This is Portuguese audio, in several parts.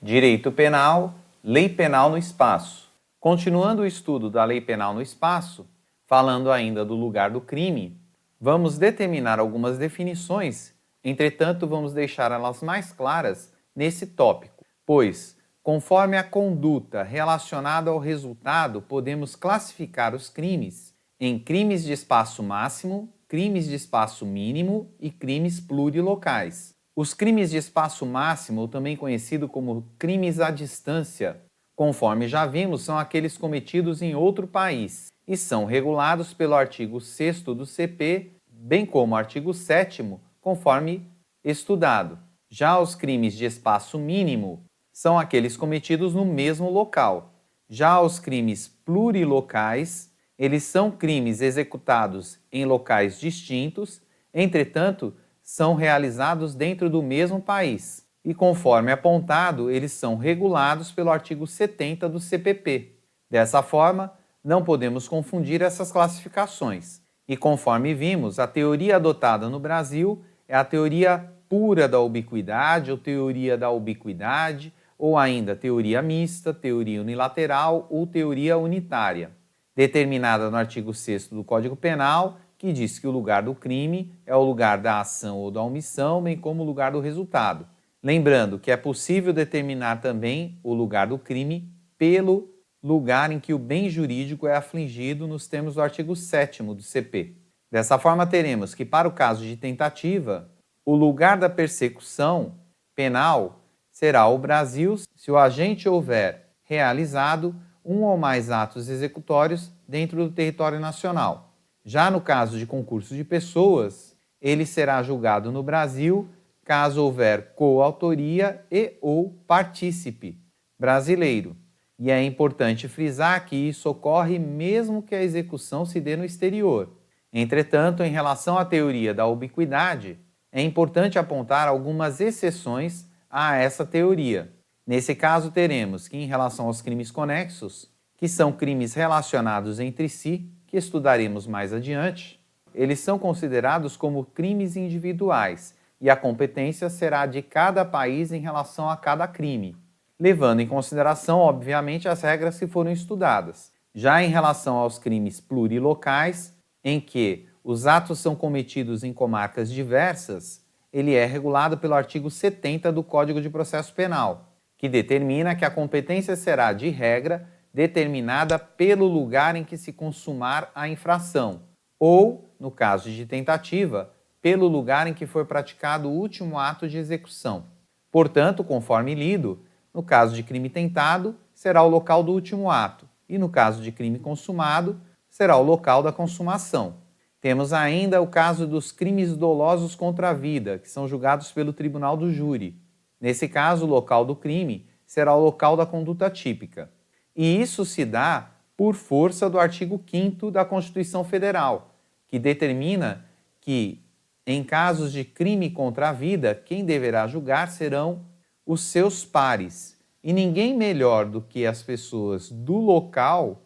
Direito Penal, Lei Penal no Espaço. Continuando o estudo da Lei Penal no Espaço, falando ainda do lugar do crime, vamos determinar algumas definições, entretanto vamos deixar elas mais claras nesse tópico, pois, conforme a conduta relacionada ao resultado, podemos classificar os crimes em crimes de espaço máximo, crimes de espaço mínimo e crimes plurilocais. Os crimes de espaço máximo, também conhecido como crimes à distância, conforme já vimos, são aqueles cometidos em outro país e são regulados pelo artigo 6º do CP, bem como o artigo 7º, conforme estudado. Já os crimes de espaço mínimo são aqueles cometidos no mesmo local. Já os crimes plurilocais, eles são crimes executados em locais distintos, entretanto, são realizados dentro do mesmo país e, conforme apontado, eles são regulados pelo artigo 70 do CPP. Dessa forma, não podemos confundir essas classificações. E conforme vimos, a teoria adotada no Brasil é a teoria pura da ubiquidade ou teoria da ubiquidade, ou ainda teoria mista, teoria unilateral ou teoria unitária, determinada no artigo 6º do Código Penal, que diz que o lugar do crime é o lugar da ação ou da omissão, bem como o lugar do resultado. Lembrando que é possível determinar também o lugar do crime pelo lugar em que o bem jurídico é afligido nos termos do artigo 7º do CP. Dessa forma, teremos que, para o caso de tentativa, o lugar da persecução penal será o Brasil se o agente houver realizado um ou mais atos executórios dentro do território nacional. Já no caso de concurso de pessoas, ele será julgado no Brasil caso houver coautoria e ou partícipe brasileiro. E é importante frisar que isso ocorre mesmo que a execução se dê no exterior. Entretanto, em relação à teoria da ubiquidade, é importante apontar algumas exceções a essa teoria. Nesse caso, teremos que, em relação aos crimes conexos, que são crimes relacionados entre si, que estudaremos mais adiante, eles são considerados como crimes individuais e a competência será de cada país em relação a cada crime, levando em consideração, obviamente, as regras que foram estudadas. Já em relação aos crimes plurilocais, em que os atos são cometidos em comarcas diversas, ele é regulado pelo artigo 70 do Código de Processo Penal, que determina que a competência será, de regra, determinada pelo lugar em que se consumar a infração, ou, no caso de tentativa, pelo lugar em que for praticado o último ato de execução. Portanto, conforme lido, no caso de crime tentado, será o local do último ato, e no caso de crime consumado, será o local da consumação. Temos ainda o caso dos crimes dolosos contra a vida, que são julgados pelo tribunal do júri. Nesse caso, o local do crime será o local da conduta típica. E isso se dá por força do artigo 5º da Constituição Federal, que determina que, em casos de crime contra a vida, quem deverá julgar serão os seus pares. E ninguém melhor do que as pessoas do local,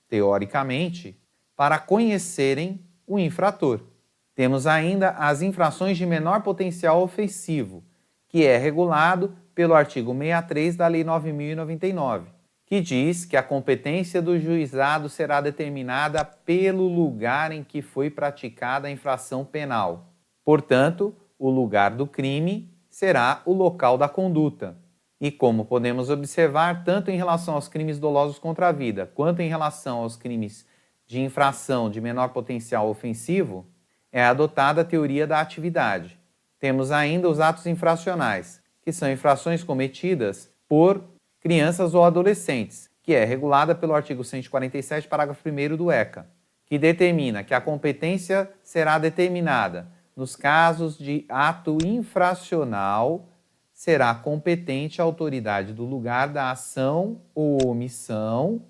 teoricamente, para conhecerem o infrator. Temos ainda as infrações de menor potencial ofensivo, que é regulado pelo artigo 63 da Lei 9.099. Que diz que a competência do juizado será determinada pelo lugar em que foi praticada a infração penal. Portanto, o lugar do crime será o local da conduta. E como podemos observar, tanto em relação aos crimes dolosos contra a vida, quanto em relação aos crimes de infração de menor potencial ofensivo, é adotada a teoria da atividade. Temos ainda os atos infracionais, que são infrações cometidas por crianças ou adolescentes, que é regulada pelo artigo 147, parágrafo 1º do ECA, que determina que a competência será determinada nos casos de ato infracional, será competente a autoridade do lugar da ação ou omissão,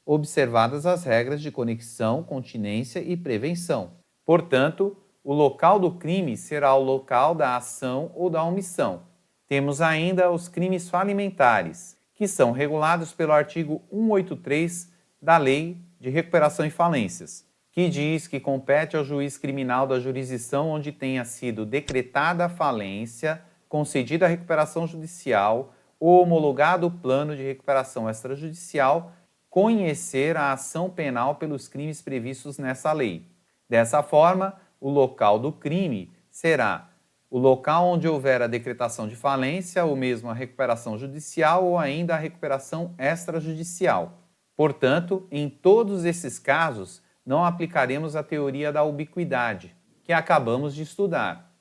observadas as regras de conexão, continência e prevenção. Portanto, o local do crime será o local da ação ou da omissão. Temos ainda os crimes falimentares, que são regulados pelo artigo 183 da Lei de Recuperação e Falências, que diz que compete ao juiz criminal da jurisdição onde tenha sido decretada a falência, concedida a recuperação judicial o homologado plano de recuperação extrajudicial conhecer a ação penal pelos crimes previstos nessa lei. Dessa forma, o local do crime será o local onde houver a decretação de falência, ou mesmo a recuperação judicial ou ainda a recuperação extrajudicial. Portanto, em todos esses casos, não aplicaremos a teoria da ubiquidade, que acabamos de estudar.